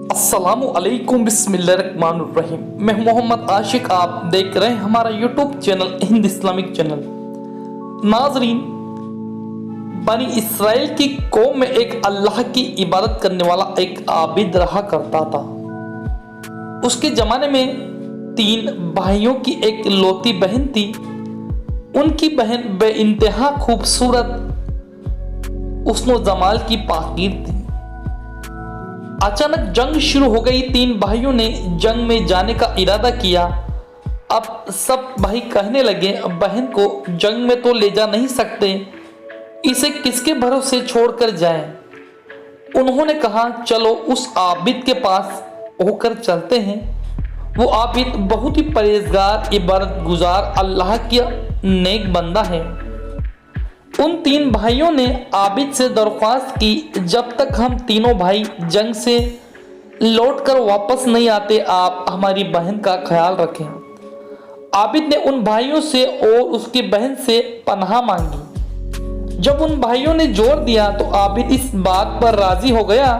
अस्सलामु अलैकुम बिस्मिल्लाहिर्रहमानिर्रहीम। मैं मोहम्मद आशिक, आप देख रहे हैं हमारा YouTube channel Hind Islamic channel. नाजरीन, बनी इसराइल की कौम में एक अल्लाह की इबादत करने वाला एक आबिद रहा करता था। उसके ज़माने में 3 भाइयों की एक लौती बहन थी। उनकी बहन बेइंतहा खूबसूरत हुस्न जमाल की पाकीर थी। अचानक जंग शुरू हो गई। 3 भाइयों ने जंग में जाने का इरादा किया। अब सब भाई कहने लगे, बहन को जंग में तो ले जा नहीं सकते, इसे किसके भरोसे छोड़कर जाएं। उन्होंने कहा, चलो उस आबिद के पास होकर चलते हैं। वो आबिद बहुत ही परहेजगार, इबादत गुजार, अल्लाह का नेक बंदा है। उन 3 भाइयों ने आबिद से दरख्वास्त की, जब तक हम तीनों भाई जंग से लौटकर वापस नहीं आते, आप हमारी बहन का ख्याल रखें। आबिद ने उन भाइयों से और उसकी बहन से पनाह मांगी। जब उन भाइयों ने जोर दिया तो आबिद इस बात पर राजी हो गया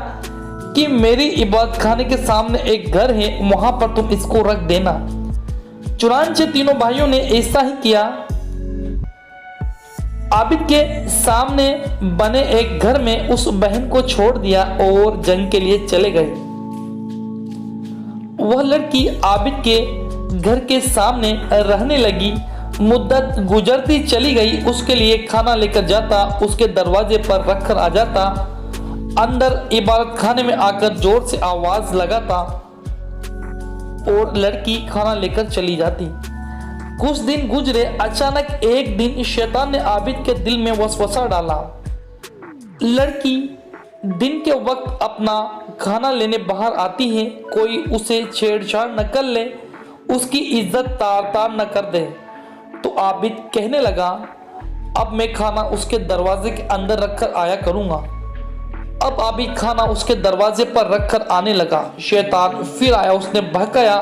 कि मेरी इबादत खाने के सामने एक घर है, वहां पर तुम इसको रख देना। चुनांचे तीनों भाइयों ने ऐसा ही किया। आबिद के सामने बने एक घर में उस बहन को छोड़ दिया और जंग के लिए चले गए। वह लड़की आबिद के घर के सामने रहने लगी। मुद्दत गुजरती चली गई। उसके लिए खाना लेकर जाता, उसके दरवाजे पर रखकर आ जाता, अंदर इबादत खाने में आकर जोर से आवाज लगाता और लड़की खाना लेकर चली जाती। कुछ दिन गुजरे। अचानक एक दिन शैतान ने आबिद के दिल में वसवसा डाला। लड़की दिन के वक्त अपना खाना लेने बाहर आती है, कोई उसे छेड़छाड़ न कर ले, उसकी इज्जत तार तार न कर दे। तो आबिद कहने लगा, अब मैं खाना उसके दरवाजे के अंदर रखकर आया करूंगा। अब आबिद खाना उसके दरवाजे पर रखकर आने लगा। शैतान फिर आया, उसने बहकाया,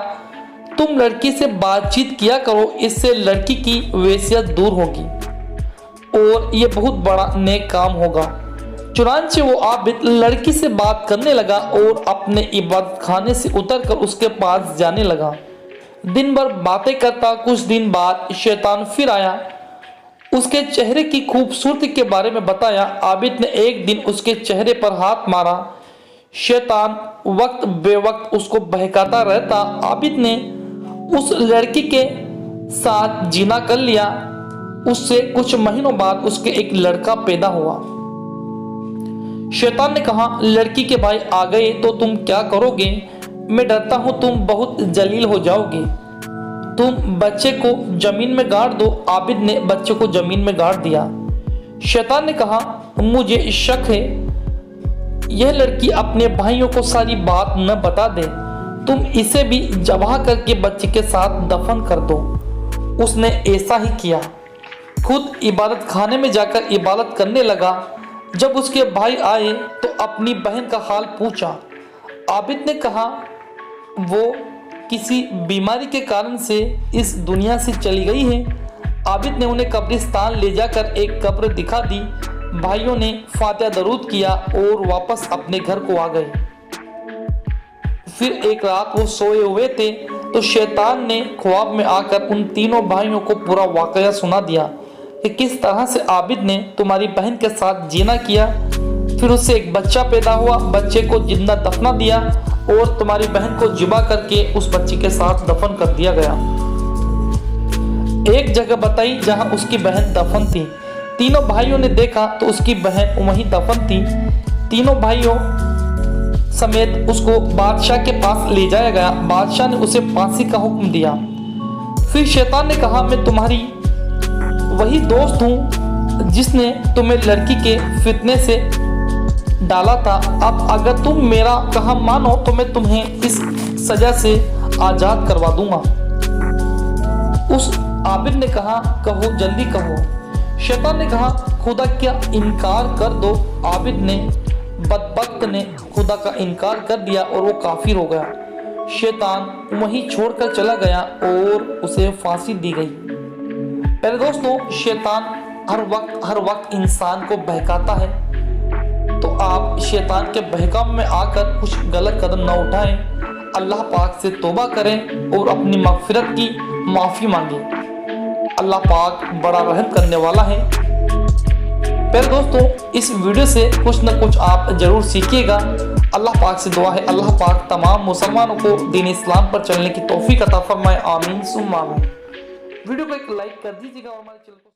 तुम लड़की से बातचीत किया करो, इससे लड़की की वैसियत दूर होगी और ये बहुत बड़ा नेक काम होगा। चुनांचे वो आबिद लड़की से बात करने लगा और अपने इबादत खाने से उतरकर उसके पास जाने लगा। दिन भर बातें करता। कुछ दिन बाद शैतान फिर आया, उसके चेहरे की खूबसूरती के बारे में बताया। आबिद ने एक दिन उसके चेहरे पर हाथ मारा। शैतान वक्त बेवक्त उसको बहकाता रहता। आबिद ने उस लड़की के साथ जिना कर लिया। उससे कुछ महीनों बाद उसके एक लड़का पैदा हुआ। शैतान ने कहा, लड़की के भाई आ गए तो तुम क्या करोगे? मैं डरता हूं तुम बहुत जलील हो जाओगे। तुम बच्चे को जमीन में गाड़ दो। आबिद ने बच्चे को जमीन में गाड़ दिया। शैतान ने कहा, मुझे शक है यह लड़की अपने भाइयों को सारी बात न बता दे, तुम इसे भी जबाह करके बच्चे के साथ दफन कर दो। उसने ऐसा ही किया। खुद इबादत खाने में जाकर इबादत करने लगा। जब उसके भाई आए तो अपनी बहन का हाल पूछा। आबिद ने कहा, वो किसी बीमारी के कारण से इस दुनिया से चली गई है। आबिद ने उन्हें कब्रिस्तान ले जाकर एक कब्र दिखा दी। भाइयों ने फातिहा दरूद किया और वापस अपने घर को आ गए। फिर एक रात वो सोए हुए थे तो शैतान ने ख्वाब में आकर उन तीनों भाइयों को पूरा वाकया सुना दिया कि किस तरह से आबिद ने तुम्हारी बहन के साथ जीना किया। फिर उससे एक बच्चा पैदा हुआ। बच्चे को जिंदा दफना दिया और तुम्हारी बहन को जिबा करके उस बच्चे के साथ दफन कर दिया गया। एक जगह बताई जहां उसकी बहन दफन थी। तीनों भाइयों ने देखा तो उसकी बहन वहीं दफन थी। तीनों भाइयों समेत उसको बादशाह के पास ले जाया गया। बादशाह ने उसे फांसी का हुक्म दिया। फिर शैतान ने कहा, मैं तुम्हारी वही दोस्त हूं जिसने तुम्हें लड़की के फितने से डाला था। अब अगर तुम मेरा कहा मानो तो मैं तुम्हें इस सजा से आजाद करवा दूंगा। उस आबिद ने कहा, कहो, जल्दी कहो। शैतान ने कहा, खुदा क्या इनकार कर दो। आबिद ने बदबख्त ने खुदा का इनकार कर दिया और वो काफिर हो गया। शैतान वहीं छोड़कर चला गया और उसे फांसी दी गई। पहले दोस्तों, शैतान हर वक्त इंसान को बहकाता है। तो आप शैतान के बहकाम में आकर कुछ गलत कदम न उठाएं, अल्लाह पाक से तौबा करें और अपनी मगफिरत की माफ़ी मांगें। अल्लाह पाक बड़ा रहम करने वाला है। प्यारे दोस्तों, इस वीडियो से कुछ न कुछ आप जरूर सीखिएगा। अल्लाह पाक से दुआ है, अल्लाह पाक तमाम मुसलमानों को दीन इस्लाम पर चलने की तौफीक अता फरमाए। आमीन सुम्मा आमीन। वीडियो को एक लाइक कर दीजिएगा और हमारे चैनल को